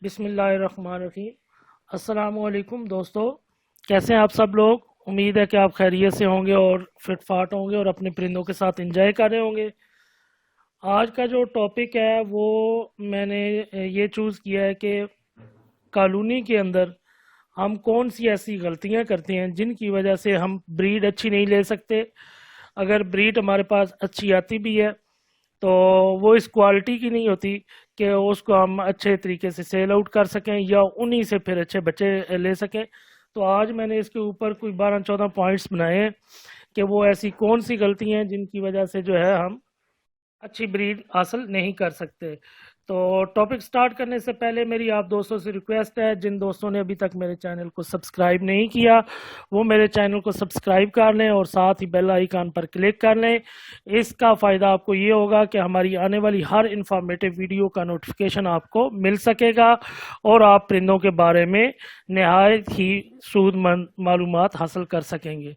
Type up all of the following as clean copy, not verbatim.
بسم اللہ الرحمن الرحیم۔ السلام علیکم دوستو، کیسے ہیں آپ سب لوگ؟ امید ہے کہ آپ خیریت سے ہوں گے اور فٹ فاٹ ہوں گے اور اپنے پرندوں کے ساتھ انجوائے کر رہے ہوں گے۔ آج کا جو ٹاپک ہے وہ میں نے یہ چوز کیا ہے کہ کالونی کے اندر ہم کون سی ایسی غلطیاں کرتے ہیں جن کی وجہ سے ہم بریڈ اچھی نہیں لے سکتے۔ اگر بریڈ ہمارے پاس اچھی آتی بھی ہے تو وہ اس کوالٹی کی نہیں ہوتی کہ اس کو ہم اچھے طریقے سے سیل آؤٹ کر سکیں یا انہی سے پھر اچھے بچے لے سکیں۔ تو آج میں نے اس کے اوپر کوئی 12-14 پوائنٹس بنائے ہیں کہ وہ ایسی کون سی غلطی ہیں جن کی وجہ سے جو ہے ہم اچھی بریڈ حاصل نہیں کر سکتے۔ تو ٹاپک سٹارٹ کرنے سے پہلے میری آپ دوستوں سے ریکویسٹ ہے، جن دوستوں نے ابھی تک میرے چینل کو سبسکرائب نہیں کیا وہ میرے چینل کو سبسکرائب کر لیں اور ساتھ ہی بیل آئیکن پر کلک کر لیں۔ اس کا فائدہ آپ کو یہ ہوگا کہ ہماری آنے والی ہر انفارمیٹیو ویڈیو کا نوٹیفیکیشن آپ کو مل سکے گا اور آپ پرندوں کے بارے میں نہایت ہی سود مند معلومات حاصل کر سکیں گے۔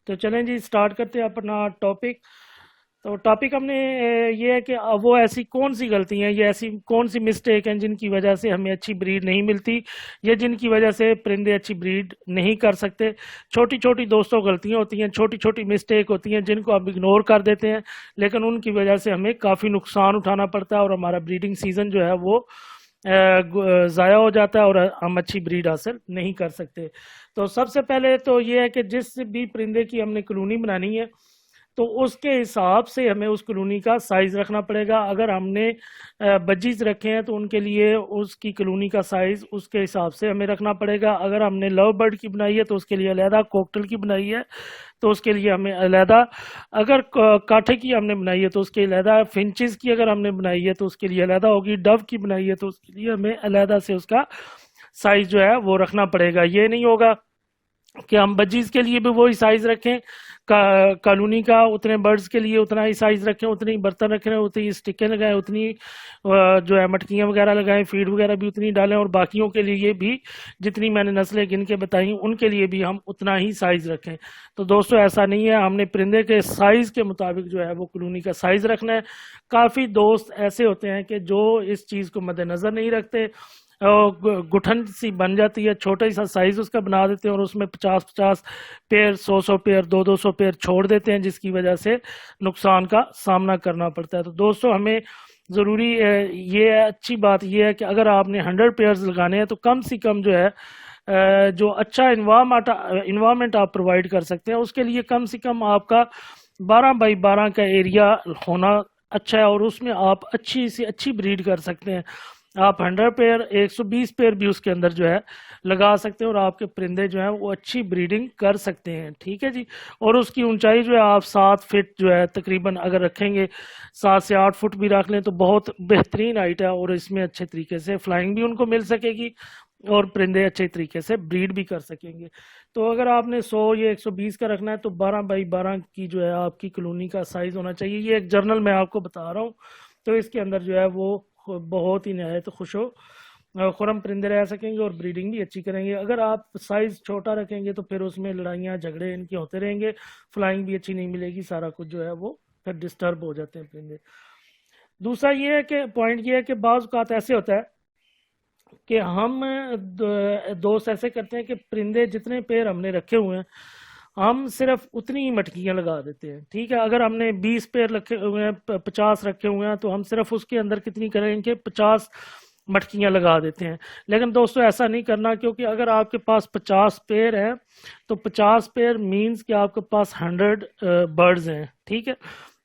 تو چلیں جی سٹارٹ کرتے ہیں اپنا ٹاپک۔ تو ٹاپک ہم نے یہ ہے کہ وہ ایسی کون سی غلطی ہیں یا ایسی کون سی مسٹیک ہیں جن کی وجہ سے ہمیں اچھی بریڈ نہیں ملتی یا جن کی وجہ سے پرندے اچھی بریڈ نہیں کر سکتے۔ چھوٹی چھوٹی دوستوں غلطیاں ہوتی ہیں، چھوٹی چھوٹی مسٹیک ہوتی ہیں جن کو ہم اگنور کر دیتے ہیں، لیکن ان کی وجہ سے ہمیں کافی نقصان اٹھانا پڑتا ہے اور ہمارا بریڈنگ سیزن جو ہے وہ ضائع ہو جاتا ہے اور ہم اچھی بریڈ حاصل نہیں کر سکتے۔ تو سب سے پہلے تو یہ ہے کہ جس بھی پرندے کی ہم نے کالونی بنانی ہے تو اس کے حساب سے ہمیں اس کالونی کا سائز رکھنا پڑے گا۔ اگر ہم نے بجیز رکھے ہیں تو ان کے لیے اس کی کالونی کا سائز اس کے حساب سے ہمیں رکھنا پڑے گا۔ اگر ہم نے لو برڈ کی بنائی ہے تو اس کے لیے علیحدہ، کوکٹل کی بنائی ہے تو اس کے لیے ہمیں علیحدہ، اگر کاٹھے کی ہم نے بنائی ہے تو اس کے علیحدہ، فنچز کی اگر ہم نے بنائی ہے تو اس کے لیے علیحدہ ہوگی، ڈو کی بنائی ہے تو اس کے لیے ہمیں علیحدہ سے اس کا سائز جو ہے وہ رکھنا پڑے گا۔ یہ نہیں ہوگا کہ ہم بجیز کے لیے بھی وہی سائز رکھیں، کالونی کا اتنے برڈز کے لیے اتنا ہی سائز رکھیں، اتنے ہی برتن رکھیں، اتنی اسٹکیں لگائیں، اتنی جو ہے مٹکیاں وغیرہ لگائیں، فیڈ وغیرہ بھی اتنی ڈالیں، اور باقیوں کے لیے بھی جتنی میں نے نسلیں گن کے بتائیں ان کے لیے بھی ہم اتنا ہی سائز رکھیں۔ تو دوستو ایسا نہیں ہے، ہم نے پرندے کے سائز کے مطابق جو ہے وہ کالونی کا سائز رکھنا ہے۔ کافی دوست ایسے ہوتے ہیں کہ جو اس چیز کو مد نظر نہیں رکھتے، گٹھن سی بن جاتی ہے، چھوٹا سا سائز اس کا بنا دیتے ہیں اور اس میں 50-50 پیر، 100 پیر، 200 پیر چھوڑ دیتے ہیں، جس کی وجہ سے نقصان کا سامنا کرنا پڑتا ہے۔ تو دوستو ہمیں ضروری یہ اچھی بات یہ ہے کہ اگر آپ نے 100 پیئرز لگانے ہیں تو کم سے کم جو ہے جو اچھا انوائرمنٹ آپ پرووائڈ کر سکتے ہیں اس کے لیے کم سے کم آپ کا 12x12 کا ایریا ہونا اچھا ہے، اور اس میں آپ اچھی سے اچھی بریڈ کر سکتے ہیں۔ آپ 100 پیئر، 120 پیئر بھی اس کے اندر جو ہے لگا سکتے ہیں اور آپ کے پرندے جو ہیں وہ اچھی بریڈنگ کر سکتے ہیں، ٹھیک ہے جی۔ اور اس کی اونچائی جو ہے آپ 7 فٹ جو ہے تقریباً اگر رکھیں گے، 7 سے 8 فٹ بھی رکھ لیں تو بہت بہترین ہائٹ ہے، اور اس میں اچھے طریقے سے فلائنگ بھی ان کو مل سکے گی اور پرندے اچھے طریقے سے بریڈ بھی کر سکیں گے۔ تو اگر آپ نے 100 یا 120 کا رکھنا ہے تو 12x12 کی جو ہے آپ کی کالونی کا سائز ہونا چاہیے۔ یہ ایک جرنل میں آپ کو بتا رہا ہوں، تو اس کے اندر جو ہے وہ بہت ہی نہایت خوش و خرم پرندے رہ سکیں گے اور بریڈنگ بھی اچھی کریں گے۔ اگر آپ سائز چھوٹا رکھیں گے تو پھر اس میں لڑائیاں جھگڑے ان کے ہوتے رہیں گے، فلائنگ بھی اچھی نہیں ملے گی، سارا کچھ جو ہے وہ پھر ڈسٹرب ہو جاتے ہیں پرندے۔ دوسرا یہ ہے کہ پوائنٹ یہ ہے کہ بعض اوقات ایسے ہوتا ہے کہ ہم دوست ایسے کرتے ہیں کہ پرندے جتنے پیر ہم نے رکھے ہوئے ہیں ہم صرف اتنی ہی مٹکیاں لگا دیتے ہیں، ٹھیک ہے۔ اگر ہم نے 20 پیر رکھے ہوئے ہیں، 50 رکھے ہوئے ہیں تو ہم صرف اس کے اندر کتنی کریں گے، 50 مٹکیاں لگا دیتے ہیں۔ لیکن دوستو ایسا نہیں کرنا، کیونکہ اگر آپ کے پاس 50 پیر ہیں تو 50 پیر مینز کہ آپ کے پاس 100 برڈز ہیں، ٹھیک ہے۔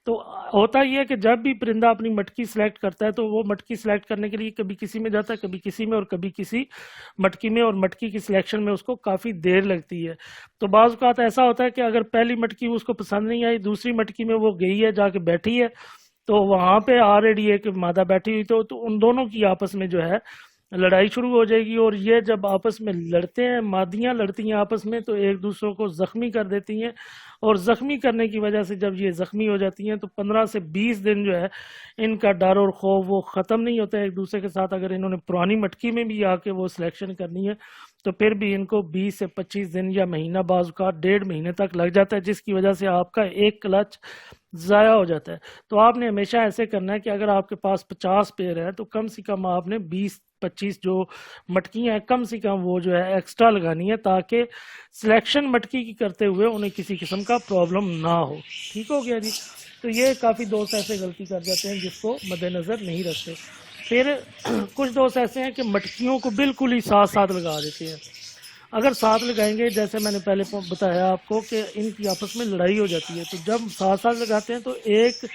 تو ہوتا یہ ہے کہ جب بھی پرندہ اپنی مٹکی سلیکٹ کرتا ہے تو وہ مٹکی سلیکٹ کرنے کے لیے کبھی کسی میں جاتا ہے، کبھی کسی میں، اور کبھی کسی مٹکی میں، اور مٹکی کی سلیکشن میں اس کو کافی دیر لگتی ہے۔ تو بعض اوقات ایسا ہوتا ہے کہ اگر پہلی مٹکی اس کو پسند نہیں آئی، دوسری مٹکی میں وہ گئی ہے، جا کے بیٹھی ہے، تو وہاں پہ آلریڈی ایک مادہ بیٹھی ہوئی، تو ان دونوں کی آپس میں جو ہے لڑائی شروع ہو جائے گی، اور یہ جب آپس میں لڑتے ہیں، مادیاں لڑتی ہیں آپس میں، تو ایک دوسروں کو زخمی کر دیتی ہیں، اور زخمی کرنے کی وجہ سے جب یہ زخمی ہو جاتی ہیں تو 15 سے 20 دن جو ہے ان کا ڈر اور خوف وہ ختم نہیں ہوتا ہے ایک دوسرے کے ساتھ۔ اگر انہوں نے پرانی مٹکی میں بھی آ کے وہ سلیکشن کرنی ہے تو پھر بھی ان کو 20 سے 25 دن یا مہینہ، بعض اوقات 1.5 مہینے تک لگ جاتا ہے، جس کی وجہ سے آپ کا ایک کلچ ضائع ہو جاتا ہے۔ تو آپ نے ہمیشہ ایسے کرنا ہے کہ اگر آپ کے پاس 50 پیئر ہے تو کم سے کم آپ نے 20-25 جو مٹکیاں ہیں کم سے کم وہ جو ہے ایکسٹرا لگانی ہے، تاکہ سلیکشن مٹکی کی کرتے ہوئے انہیں کسی قسم کا پرابلم نہ ہو۔ ٹھیک ہو گیا جی؟ تو یہ کافی دوست ایسے غلطی کر جاتے ہیں جس کو مد نظر نہیں رکھتے۔ پھر کچھ دوست ایسے ہیں کہ مٹکیوں کو بالکل ہی ساتھ ساتھ لگا دیتے ہیں۔ اگر ساتھ لگائیں گے، جیسے میں نے پہلے بتایا آپ کو کہ ان کی آپس میں لڑائی ہو جاتی ہے، تو جب ساتھ ساتھ لگاتے ہیں تو ایک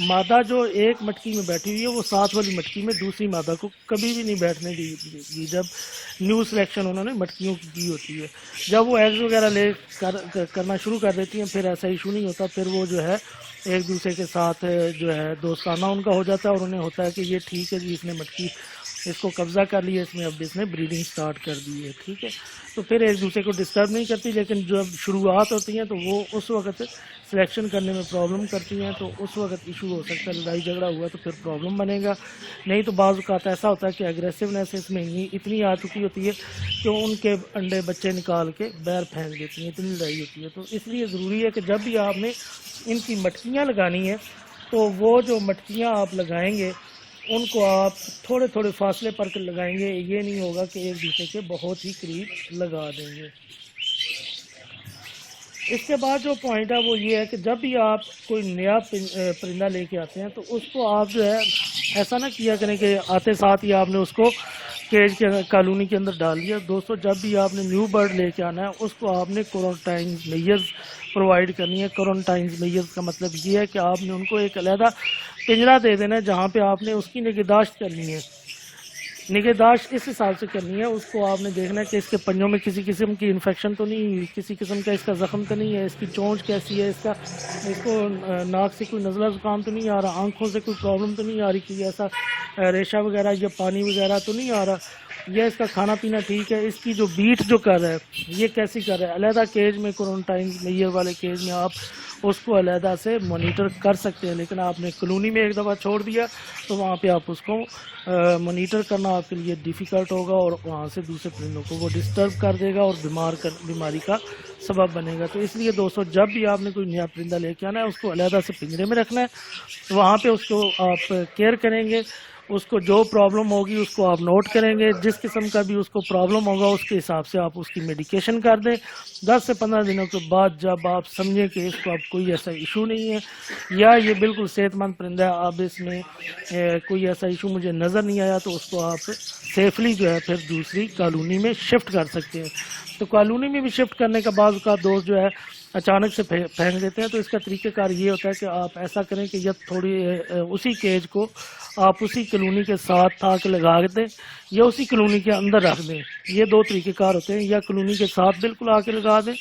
مادہ جو ایک مٹکی میں بیٹھی ہوئی ہے وہ ساتھ والی مٹکی میں دوسری مادہ کو کبھی بھی نہیں بیٹھنے دی جب نیو سلیکشن انہوں نے مٹکیوں کی ہوتی ہے۔ جب وہ ایگز وغیرہ لے کرنا شروع کر دیتی ہیں پھر ایسا ایشو نہیں ہوتا، پھر وہ جو ہے ایک دوسرے کے ساتھ جو ہے دوستانہ ان کا ہو جاتا ہے، اور انہیں ہوتا ہے کہ یہ ٹھیک ہے جی، اس نے مٹکی اس کو قبضہ کر لیا، اس میں اب اس نے بریڈنگ سٹارٹ کر دی ہے، ٹھیک ہے۔ تو پھر ایک دوسرے کو ڈسٹرب نہیں کرتی، لیکن جب شروعات ہوتی ہیں تو وہ اس وقت سلیکشن کرنے میں پرابلم کرتی ہیں، تو اس وقت ایشو ہو سکتا ہے، لڑائی جھگڑا ہوا تو پھر پرابلم بنے گا۔ نہیں تو بعض اوقات ایسا ہوتا ہے کہ اگریسونیس اس میں اتنی آ چکی ہوتی ہے کہ ان کے انڈے بچے نکال کے باہر پھینک دیتی ہیں، اتنی لڑائی ہوتی ہے۔ تو اس لیے ضروری ہے کہ جب بھی آپ نے ان کی مٹکیاں لگانی ہیں تو وہ جو مٹکیاں آپ لگائیں گے ان کو آپ تھوڑے تھوڑے فاصلے پر لگائیں گے، یہ نہیں ہوگا کہ ایک دوسرے کے بہت ہی قریب لگا دیں گے۔ اس کے بعد جو پوائنٹ ہے وہ یہ ہے کہ جب بھی آپ کوئی نیا پرندہ لے کے آتے ہیں تو اس کو آپ جو ہے ایسا نہ کیا کریں کہ آتے ساتھ ہی آپ نے اس کو کیج کے کالونی کے اندر ڈال دیا۔ دوستو، جب بھی آپ نے نیو برڈ لے کے آنا ہے اس کو آپ نے کورنٹائن میئرز پرووائڈ کرنی ہے۔ کورنٹائن میئرز کا مطلب یہ ہے کہ آپ نے ان کو ایک علیحدہ پنجرہ دے دینا ہے جہاں پہ آپ نے اس کی نگہداشت کرنی ہے۔ نگہداشت اس حساب سے کرنی ہے، اس کو آپ نے دیکھنا ہے کہ اس کے پنجوں میں کسی قسم کی انفیکشن تو نہیں ہوئی، کسی قسم کا اس کا زخم تو نہیں ہے، اس کی چونچ کیسی ہے، اس کو ناک سے کوئی نزلہ زکام تو نہیں آ رہا، آنکھوں سے کوئی پرابلم تو نہیں آ رہی، کہ ایسا ریشہ وغیرہ یا پانی وغیرہ تو نہیں آ رہا، یا اس کا کھانا پینا ٹھیک ہے، اس کی جو بیٹ جو کر رہا ہے یہ کیسی کر رہا ہے۔ علیحدہ کیج میں کورنٹائن میئر والے کیج میں آپ اس کو علیحدہ سے مانیٹر کر سکتے ہیں، لیکن آپ نے کالونی میں ایک دفعہ چھوڑ دیا تو وہاں پہ آپ اس کو مانیٹر کرنا آپ کے لیے ڈیفیکلٹ ہوگا، اور وہاں سے دوسرے پرندوں کو وہ ڈسٹرب کر دے گا اور بیماری کا سبب بنے گا۔ تو اس لیے دوستو، جب بھی آپ نے کوئی نیا پرندہ لے کے آنا ہے اس کو علیحدہ سے پنجرے میں رکھنا ہے، وہاں پہ اس کو آپ کیئر کریں گے، اس کو جو پرابلم ہوگی اس کو آپ نوٹ کریں گے، جس قسم کا بھی اس کو پرابلم ہوگا اس کے حساب سے آپ اس کی میڈیکیشن کر دیں۔ 10 سے 15 دنوں کے بعد جب آپ سمجھیں کہ اس کو اب کوئی ایسا ایشو نہیں ہے یا یہ بالکل صحت مند پرندہ ہے، اب اس میں کوئی ایسا ایشو مجھے نظر نہیں آیا، تو اس کو آپ سیفلی جو ہے پھر دوسری کالونی میں شفٹ کر سکتے ہیں۔ تو کالونی میں بھی شفٹ کرنے کا بعض اوقات دوست جو ہے اچانک سے پھینک دیتے ہیں، تو اس کا طریقہ کار یہ ہوتا ہے کہ آپ ایسا کریں کہ یا تھوڑی اسی کیج کو آپ اسی کالونی کے ساتھ آ کے لگا دیں یا اسی کالونی کے اندر رکھ دیں۔ یہ دو طریقہ کار ہوتے ہیں، یا کالونی کے ساتھ بالکل آ کے لگا دیں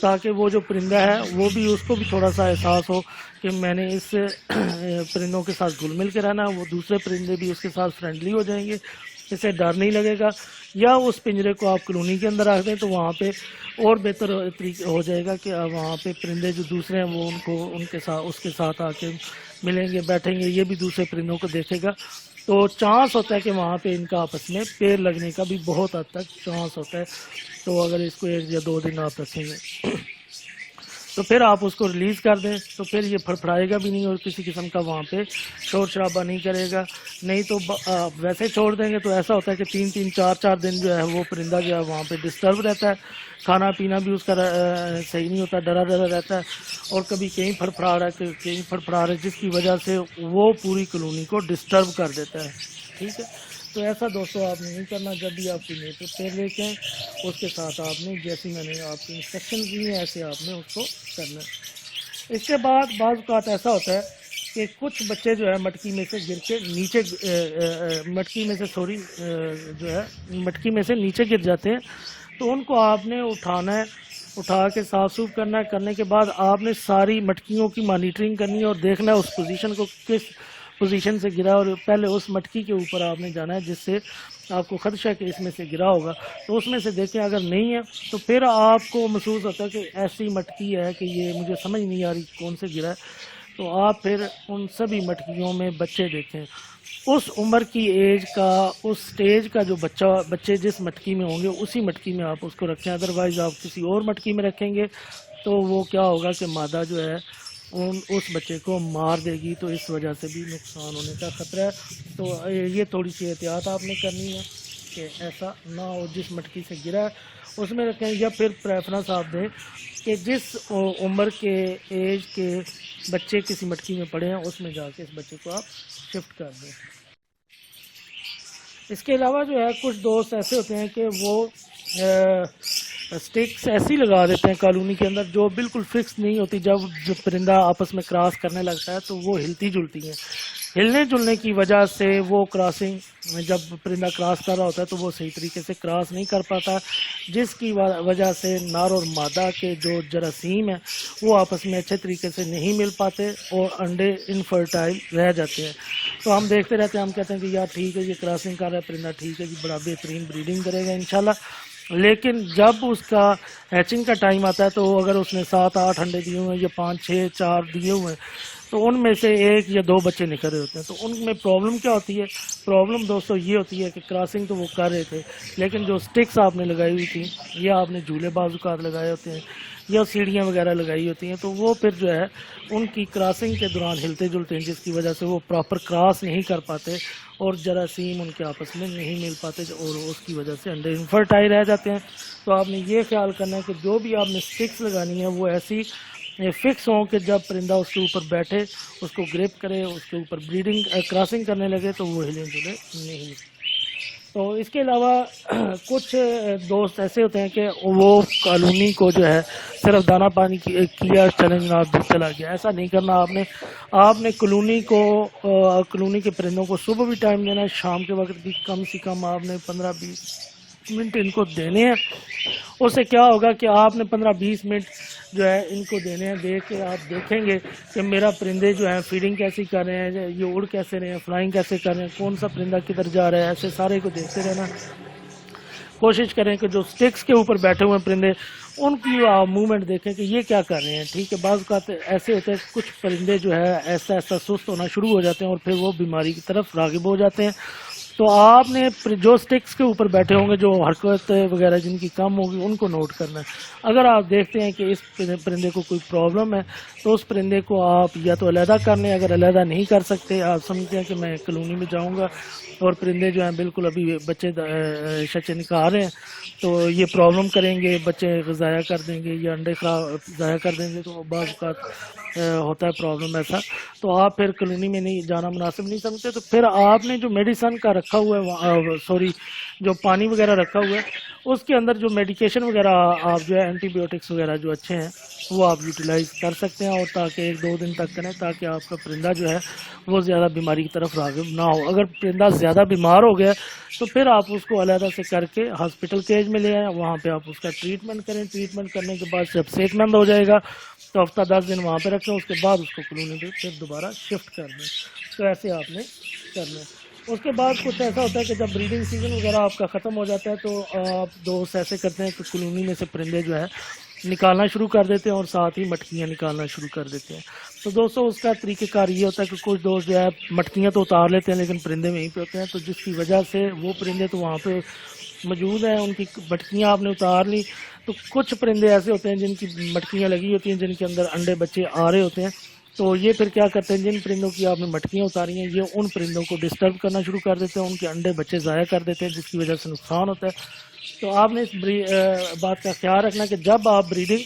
تاکہ وہ جو پرندہ ہے وہ بھی اس کو بھی تھوڑا سا احساس ہو کہ میں نے اس پرندوں کے ساتھ گل مل کے رہنا، وہ دوسرے پرندے بھی اس کے ساتھ فرینڈلی ہو جائیں گے، اسے ڈر نہیں لگے گا۔ یا اس پنجرے کو آپ کالونی کے اندر رکھ دیں تو وہاں پہ اور بہتر طریقہ ہو جائے گا کہ وہاں پہ پرندے جو دوسرے ہیں وہ اس کے ساتھ آ کے ملیں گے، بیٹھیں گے، یہ بھی دوسرے پرندوں کو دیکھے گا، تو چانس ہوتا ہے کہ وہاں پہ ان کا آپس میں پیر لگنے کا بھی بہت حد تک چانس ہوتا ہے۔ تو اگر اس کو 1 یا 2 دن آپ رکھیں گے تو پھر آپ اس کو ریلیز کر دیں، تو پھر یہ پھڑپھڑائے گا بھی نہیں اور کسی قسم کا وہاں پہ شور شرابہ نہیں کرے گا۔ نہیں تو ویسے چھوڑ دیں گے تو ایسا ہوتا ہے کہ 3-3 4-4 دن جو ہے وہ پرندہ جو ہے وہاں پہ ڈسٹرب رہتا ہے، کھانا پینا بھی اس کا صحیح نہیں ہوتا، ڈرا ڈرا رہتا ہے، اور کبھی کہیں پھڑپھڑا رہا ہے کہیں پھڑپھڑا رہا ہے، جس کی وجہ سے وہ پوری کالونی کو ڈسٹرب کر دیتا ہے، ٹھیک ہے۔ تو ایسا دوستو آپ نے نہیں کرنا، جب بھی آپ کی نیٹ پیر لے کے ہیں اس کے ساتھ آپ نے جیسی میں نے آپ کی انسٹرکشن دی ہیں ایسے آپ نے اس کو کرنا ہے۔ اس کے بعد بعض اوقات ایسا ہوتا ہے کہ کچھ بچے جو ہے مٹکی میں سے گر کے نیچے مٹکی میں سے نیچے گر جاتے ہیں، تو ان کو آپ نے اٹھانا ہے، اٹھا کے صاف سوف کرنا ہے۔ کرنے کے بعد آپ نے ساری مٹکیوں کی مانیٹرنگ کرنی ہے اور دیکھنا ہے اس پوزیشن کو کس پوزیشن سے گرا، اور پہلے اس مٹکی کے اوپر آپ نے جانا ہے جس سے آپ کو خدشہ ہے کہ اس میں سے گرا ہوگا، تو اس میں سے دیکھیں اگر نہیں ہے تو پھر آپ کو محسوس ہوتا ہے کہ ایسی مٹکی ہے کہ یہ مجھے سمجھ نہیں آ رہی کون سے گرا ہے، تو آپ پھر ان سبھی مٹکیوں میں بچے دیکھیں، اس عمر کی ایج کا، اس سٹیج کا جو بچے جس مٹکی میں ہوں گے اسی مٹکی میں آپ اس کو رکھیں. ادروائز آپ کسی اور مٹکی میں رکھیں گے تو وہ کیا ہوگا کہ مادہ جو ہے اس بچے کو مار دے گی، تو اس وجہ سے بھی نقصان ہونے کا خطرہ ہے. تو یہ تھوڑی سی احتیاط آپ نے کرنی ہے کہ ایسا نہ ہو جس مٹکی سے گرا ہے اس میں رکھیں، یا پھر پریفرنس آپ دیں کہ جس عمر کے ایج کے بچے کسی مٹکی میں پڑے ہیں اس میں جا کے اس بچے کو آپ شفٹ کر دیں. اس کے علاوہ جو ہے کچھ دوست ایسے ہوتے ہیں کہ وہ سٹکس ایسی لگا دیتے ہیں کالونی کے اندر جو بالکل فکس نہیں ہوتی. جب پرندہ آپس میں کراس کرنے لگتا ہے تو وہ ہلتی جلتی ہیں. ہلنے جلنے کی وجہ سے وہ کراسنگ، جب پرندہ کراس کر رہا ہوتا ہے تو وہ صحیح طریقے سے کراس نہیں کر پاتا، جس کی وجہ سے نر اور مادہ کے جو جراثیم ہیں وہ آپس میں اچھے طریقے سے نہیں مل پاتے اور انڈے انفرٹائل رہ جاتے ہیں. تو ہم دیکھتے رہتے ہیں، ہم کہتے ہیں کہ یار ٹھیک ہے یہ کراسنگ کر رہا ہے پرندہ، ٹھیک ہے جی بڑا بہترین بریڈنگ کرے گا انشاءاللہ. لیکن جب اس کا ہیچنگ کا ٹائم آتا ہے تو اگر اس نے 7-8 انڈے دیے ہوئے ہیں یا 5-6-4 دیے ہوئے ہیں تو ان میں سے 1 یا 2 بچے نکل رہے ہوتے ہیں. تو ان میں پرابلم کیا ہوتی ہے؟ پرابلم دوستو یہ ہوتی ہے کہ کراسنگ تو وہ کر رہے تھے لیکن جو سٹکس آپ نے لگائی ہوئی تھی یا آپ نے جھولے بعض اوقات لگائے ہوتے ہیں یا سیڑھیاں وغیرہ لگائی ہوتی ہیں تو وہ پھر جو ہے ان کی کراسنگ کے دوران ہلتے جلتے ہیں، جس کی وجہ سے وہ پراپر کراس نہیں کر پاتے اور جراثیم ان کے آپس میں نہیں مل پاتے اور اس کی وجہ سے انڈے انفرٹائل رہ جاتے ہیں. تو آپ نے یہ خیال کرنا ہے کہ جو بھی آپ نے سٹکس لگانی ہے وہ ایسی فکس ہوں کہ جب پرندہ اس کے اوپر بیٹھے، اس کو گرپ کرے، اس کے اوپر بریڈنگ کراسنگ کرنے لگے تو وہ ہلیں جلے نہیں. تو اس کے علاوہ کچھ دوست ایسے ہوتے ہیں کہ وہ کالونی کو جو ہے صرف دانہ پانی کیا چیلنج آپ چلا گیا. ایسا نہیں کرنا. آپ نے کالونی کے پرندوں کو صبح بھی ٹائم دینا ہے، شام کے وقت بھی کم سے کم آپ نے 15-20 منٹ ان کو دینے ہیں. اس سے کیا ہوگا کہ آپ نے 15-20 منٹ جو ہے ان کو دینے ہیں. دیکھ کے آپ دیکھیں گے کہ میرا پرندے جو ہیں فیڈنگ کیسی کر رہے ہیں، یہ اڑ کیسے رہے ہیں، فلائنگ کیسے کر رہے ہیں، کون سا پرندہ کدھر جا رہا ہے، ایسے سارے کو دیکھتے رہنا. کوشش کریں کہ جو سٹکس کے اوپر بیٹھے ہوئے پرندے ان کی موومنٹ دیکھیں کہ یہ کیا کر رہے ہیں. ٹھیک ہے، بعض اوقات ایسے ہوتے ہیں کچھ پرندے جو ہے ایسا سست ہونا شروع ہو جاتے ہیں اور پھر وہ بیماری کی طرف راغب ہو جاتے ہیں. تو آپ نے جو سٹکس کے اوپر بیٹھے ہوں گے، جو حرکت وغیرہ جن کی کم ہوگی ان کو نوٹ کرنا ہے. اگر آپ دیکھتے ہیں کہ اس پرندے کو کوئی پرابلم ہے تو اس پرندے کو آپ یا تو علیحدہ کر لیں. اگر علیحدہ نہیں کر سکتے، آپ سمجھتے ہیں کہ میں کالونی میں جاؤں گا اور پرندے جو ہیں بالکل ابھی بچے شچے نکال رہے ہیں تو یہ پرابلم کریں گے، بچے ضائع کر دیں گے یا انڈے ضائع کر دیں گے، تو بعض اوقات ہوتا ہے پرابلم ایسا. تو آپ پھر کالونی میں نہیں جانا مناسب نہیں سمجھتے. تو پھر آپ نے جو میڈیسن کا رکھا ہوا ہے، جو پانی وغیرہ رکھا ہوا ہے اس کے اندر جو میڈیکیشن وغیرہ آپ جو ہے اینٹی بایوٹکس وغیرہ جو اچھے ہیں وہ آپ یوٹیلائز کر سکتے ہیں، اور تاکہ 1-2 دن تک کریں تاکہ آپ کا پرندہ جو ہے وہ زیادہ بیماری کی طرف راغب نہ ہو. اگر پرندہ زیادہ بیمار ہو گیا تو پھر آپ اس کو علیحدہ سے کر کے ہاسپٹل کیج میں لے آئیں، وہاں پہ آپ اس کا ٹریٹمنٹ کریں. ٹریٹمنٹ کرنے کے بعد جب صحت مند ہو جائے گا تو ہفتہ 10 دن وہاں پہ رکھیں، اس کے بعد اس کو کالونی پہ پھر دوبارہ شفٹ کر دیں. تو ایسے آپ نے کرنا ہے. اس کے بعد کچھ ایسا ہوتا ہے کہ جب بریڈنگ سیزن وغیرہ آپ کا ختم ہو جاتا ہے تو آپ دوست ایسے کرتے ہیں کہ کالونی میں سے پرندے جو ہے نکالنا شروع کر دیتے ہیں اور ساتھ ہی مٹکیاں نکالنا شروع کر دیتے ہیں. تو دوستوں اس کا طریقہ کار یہ ہوتا ہے کہ کچھ دوست جو ہے مٹکیاں تو اتار لیتے ہیں لیکن پرندے وہیں پہ ہوتے ہیں، تو جس کی وجہ سے وہ پرندے تو وہاں پہ موجود ہیں، ان کی مٹکیاں آپ نے اتار لی. تو کچھ پرندے ایسے ہوتے ہیں جن کی مٹکیاں لگی ہوتی ہیں، جن کے اندر انڈے بچے آ رہے ہوتے ہیں. تو یہ پھر کیا کرتے ہیں، جن پرندوں کی آپ نے مٹکیاں اتاری ہیں یہ ان پرندوں کو ڈسٹرب کرنا شروع کر دیتے ہیں، ان کے انڈے بچے ضائع کر دیتے ہیں، جس کی وجہ سے نقصان ہوتا ہے. تو آپ نے اس بات کا خیال رکھنا کہ جب آپ بریڈنگ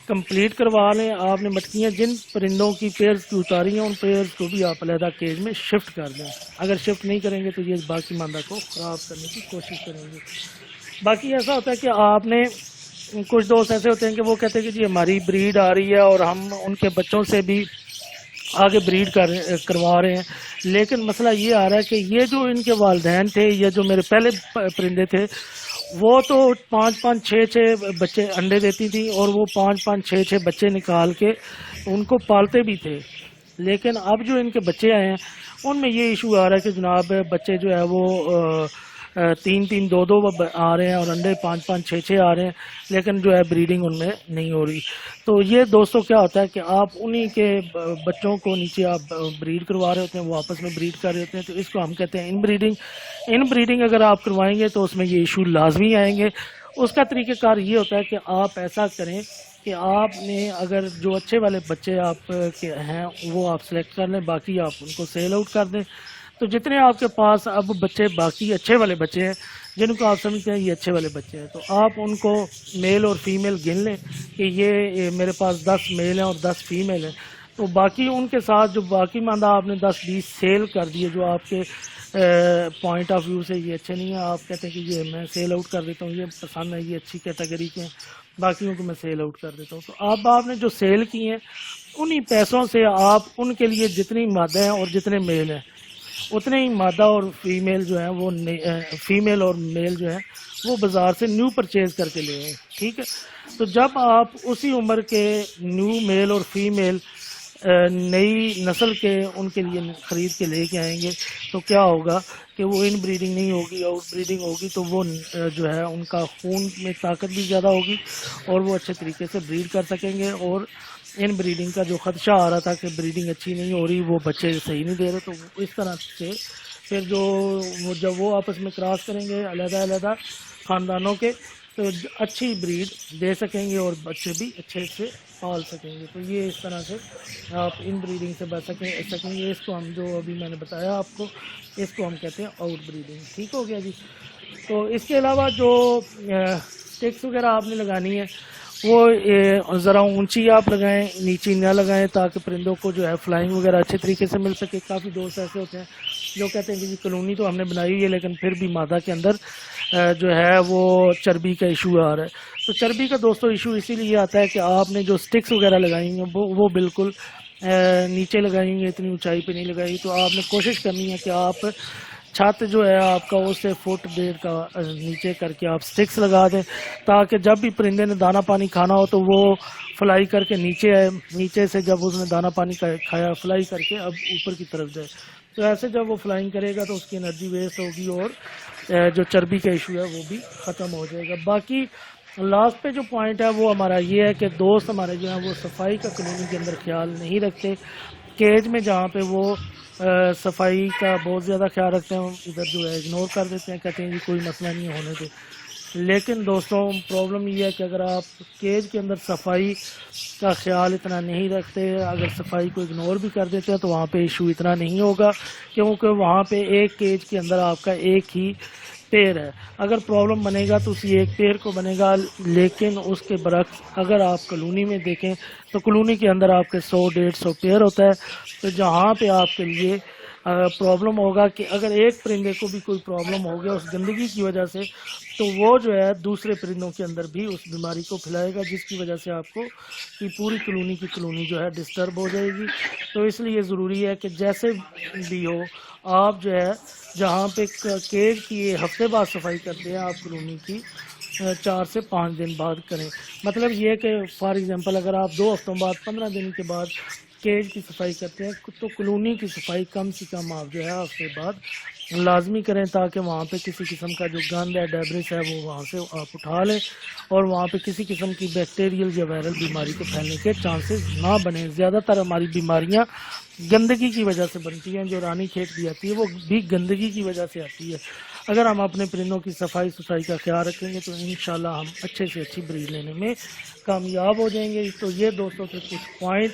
کمپلیٹ کروا لیں، آپ نے مٹکیاں جن پرندوں کی پیئرز کی اتاری ہیں ان پیئرز کو بھی آپ علیحدہ کیج میں شفٹ کر دیں. اگر شفٹ نہیں کریں گے تو یہ باقی ماندہ کو خراب کرنے کی کوشش کریں گے. باقی ایسا ہوتا ہے کہ آپ نے کچھ دوست ایسے ہوتے ہیں کہ وہ کہتے ہیں کہ جی ہماری بریڈ آ رہی ہے اور ہم ان کے بچوں سے بھی آگے بریڈ کروا رہے ہیں، لیکن مسئلہ یہ آ رہا ہے کہ یہ جو ان کے والدین تھے یا جو میرے پہلے پرندے تھے وہ تو 5-5 6 بچے انڈے دیتی تھی اور وہ 5-5 6 بچے نکال کے ان کو پالتے بھی تھے. لیکن اب جو ان کے بچے آئے ہیں ان میں یہ ایشو آ رہا ہے کہ جناب بچے جو ہے وہ تین تین دو دو آ رہے ہیں اور انڈے پانچ پانچ چھ چھ آ رہے ہیں، لیکن جو ہے بریڈنگ ان میں نہیں ہو رہی. تو یہ دوستوں کیا ہوتا ہے کہ آپ انہی کے بچوں کو نیچے آپ بریڈ کروا رہے ہوتے ہیں، وہ آپس میں بریڈ کر رہے ہوتے ہیں، تو اس کو ہم کہتے ہیں ان بریڈنگ. ان بریڈنگ اگر آپ کروائیں گے تو اس میں یہ ایشو لازمی آئیں گے. اس کا طریقہ کار یہ ہوتا ہے کہ آپ ایسا کریں کہ آپ نے اگر جو اچھے والے بچے آپ کے ہیں وہ آپ سلیکٹ کر لیں، باقی آپ ان کو سیل آؤٹ کر دیں. تو جتنے آپ کے پاس اب بچے باقی اچھے والے بچے ہیں جن کو آپ سمجھتے ہیں یہ اچھے والے بچے ہیں، تو آپ ان کو میل اور فیمیل گن لیں کہ یہ میرے پاس 10 میل ہیں اور 10 فیمیل ہیں. تو باقی ان کے ساتھ جو باقی ماندہ آپ نے 10-20 سیل کر دیے جو آپ کے پوائنٹ آف ویو سے یہ اچھے نہیں ہیں، آپ کہتے ہیں کہ یہ میں سیل آؤٹ کر دیتا ہوں، یہ پسند ہے، یہ اچھی کیٹیگری کے ہیں، باقیوں کو میں سیل آؤٹ کر دیتا ہوں. تو اب آپ نے جو سیل کی ہیں انہی پیسوں سے آپ ان کے لیے جتنی مادہ ہیں اور جتنے میل ہیں اتنے ہی مادہ اور فیمیل جو ہیں وہ فیمیل اور میل جو ہیں وہ بازار سے نیو پرچیز کر کے لے آئیں. ٹھیک ہے. تو جب آپ اسی عمر کے نیو میل اور فیمیل نئی نسل کے ان کے لیے خرید کے لے کے آئیں گے تو کیا ہوگا کہ وہ ان بریڈنگ نہیں ہوگی، آؤٹ بریڈنگ ہوگی، تو وہ جو ہے ان کا خون میں طاقت بھی زیادہ ہوگی اور وہ اچھے طریقے سے بریڈ کر سکیں گے. اور ان بریڈنگ کا جو خدشہ آ رہا تھا کہ بریڈنگ اچھی نہیں ہو رہی، وہ بچے صحیح نہیں دے رہے، تو اس طرح سے پھر جب وہ آپس میں کراس کریں گے علیحدہ علیحدہ خاندانوں کے تو اچھی بریڈ دے سکیں گے اور بچے بھی اچھے سے پال سکیں گے. تو یہ اس طرح سے آپ ان بریڈنگ سے بچ سکیں گے. اس کو ہم جو ابھی میں نے بتایا آپ کو اس کو ہم کہتے ہیں آؤٹ بریڈنگ. ٹھیک ہو گیا جی. تو اس کے علاوہ جو اسٹکس وغیرہ آپ نے لگانی ہے وہ ذرا اونچی آپ لگائیں، نیچی نہ لگائیں تاکہ پرندوں کو جو ہے فلائنگ وغیرہ اچھے طریقے سے مل سکے. کافی دوست ایسے ہوتے ہیں جو کہتے ہیں کہ جی کالونی تو ہم نے بنائی ہوئی ہے لیکن پھر بھی مادہ کے اندر جو ہے وہ چربی کا ایشو آ رہا ہے. تو چربی کا دوستوں ایشو اسی لیے آتا ہے کہ آپ نے جو سٹکس وغیرہ لگائی ہیں وہ بالکل نیچے لگائیں گے، اتنی اونچائی پہ نہیں لگائی. تو آپ نے کوشش کرنی ہے کہ آپ چھت جو ہے آپ کا اس سے فٹ ڈیڑھ کا نیچے کر کے آپ سٹکس لگا دیں تاکہ جب بھی پرندے نے دانہ پانی کھانا ہو تو وہ فلائی کر کے نیچے آئے، نیچے سے جب اس نے دانہ پانی کھایا فلائی کر کے اب اوپر کی طرف جائے. تو ایسے جب وہ فلائنگ کرے گا تو اس کی انرجی ویسٹ ہوگی اور جو چربی کا ایشو ہے وہ بھی ختم ہو جائے گا. باقی لاسٹ پہ جو پوائنٹ ہے وہ ہمارا یہ ہے کہ دوست ہمارے جو ہیں وہ صفائی کا کالونی کے اندر خیال نہیں رکھتے. کیج میں جہاں پہ وہ صفائی کا بہت زیادہ خیال رکھتے ہیں ادھر جو ہے اگنور کر دیتے ہیں، کہتے ہیں کہ کوئی مسئلہ نہیں ہونے دے. لیکن دوستوں پرابلم یہ ہے کہ اگر آپ کیج کے اندر صفائی کا خیال اتنا نہیں رکھتے، اگر صفائی کو اگنور بھی کر دیتے ہیں تو وہاں پہ ایشو اتنا نہیں ہوگا کیونکہ وہاں پہ ایک کیج کے اندر آپ کا ایک ہی پیر ہے. اگر پرابلم بنے گا تو اسی ایک پیر کو بنے گا، لیکن اس کے برعکس اگر آپ کالونی میں دیکھیں تو کالونی کے اندر آپ کے 100-150 پیر ہوتا ہے. تو جہاں پہ آپ کے لیے پرابلم ہوگا کہ اگر ایک پرندے کو بھی کوئی پرابلم ہو گیا اس گندگی کی وجہ سے تو وہ جو ہے دوسرے پرندوں کے اندر بھی اس بیماری کو پھیلائے گا، جس کی وجہ سے آپ کو کی پوری کالونی جو ہے ڈسٹرب ہو جائے گی. تو اس لیے ضروری ہے کہ جیسے بھی ہو آپ جو ہے جہاں پہ کیج کی ہفتے بعد صفائی کرتے ہیں آپ کالونی کی 4 سے 5 دن بعد کریں. مطلب یہ کہ فار ایگزامپل اگر آپ 2 ہفتوں بعد 15 دن کے بعد کیج کی صفائی کرتے ہیں تو کالونی کی صفائی کم سے کم آپ جو ہے ہفتے بعد لازمی کریں تاکہ وہاں پہ کسی قسم کا جو گند ہے ڈیبرس ہے وہ وہاں سے آپ اٹھا لیں اور وہاں پہ کسی قسم کی بیکٹیریل یا وائرل بیماری کو پھیلنے کے چانسز نہ بنیں. زیادہ تر ہماری بیماریاں گندگی کی وجہ سے بنتی ہیں، جو رانی کھیت بھی آتی ہے وہ بھی گندگی کی وجہ سے آتی ہے. اگر ہم اپنے پرندوں کی صفائی کا خیال رکھیں گے تو انشاءاللہ ہم اچھے سے اچھی بریڈ لینے میں کامیاب ہو جائیں گے. تو یہ دوستوں کے کچھ پوائنٹ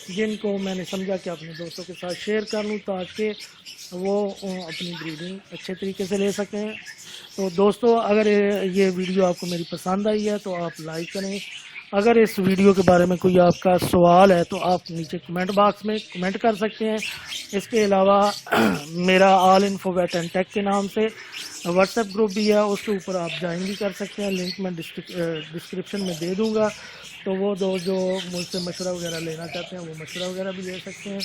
جن کو میں نے سمجھا کہ اپنے دوستوں کے ساتھ شیئر کر لوں تاکہ وہ اپنی بریڈنگ اچھے طریقے سے لے سکیں. تو دوستو اگر یہ ویڈیو آپ کو میری پسند آئی ہے تو آپ لائک کریں. اگر اس ویڈیو کے بارے میں کوئی آپ کا سوال ہے تو آپ نیچے کمنٹ باکس میں کمنٹ کر سکتے ہیں. اس کے علاوہ میرا آل انفو ویٹ اینڈ ٹیک کے نام سے واٹس ایپ گروپ بھی ہے، اس کے اوپر آپ جوائن بھی کر سکتے ہیں، لنک میں ڈسکرپشن میں دے دوں گا. تو وہ دوست جو مجھ سے مشورہ وغیرہ لینا چاہتے ہیں وہ مشورہ وغیرہ بھی لے سکتے ہیں۔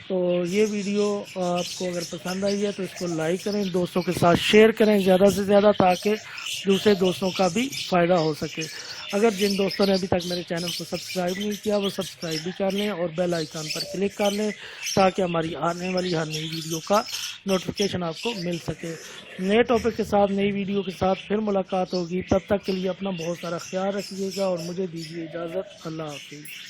تو یہ ویڈیو آپ کو اگر پسند آئی ہے تو اس کو لائک کریں، دوستوں کے ساتھ شیئر کریں زیادہ سے زیادہ، تاکہ دوسرے دوستوں کا بھی فائدہ ہو سکے۔ اگر جن دوستوں نے ابھی تک میرے چینل کو سبسکرائب نہیں کیا وہ سبسکرائب بھی کر لیں اور بیل آئیکن پر کلک کر لیں، تاکہ ہماری آنے والی ہر نئی ویڈیو کا نوٹیفیکیشن آپ کو مل سکے۔ نئے ٹاپک کے ساتھ، نئی ویڈیو کے ساتھ پھر ملاقات ہوگی، تب تک کے لیے اپنا بہت سارا خیال رکھیے گا اور مجھے دیجیے اجازت۔ اللہ حافظ۔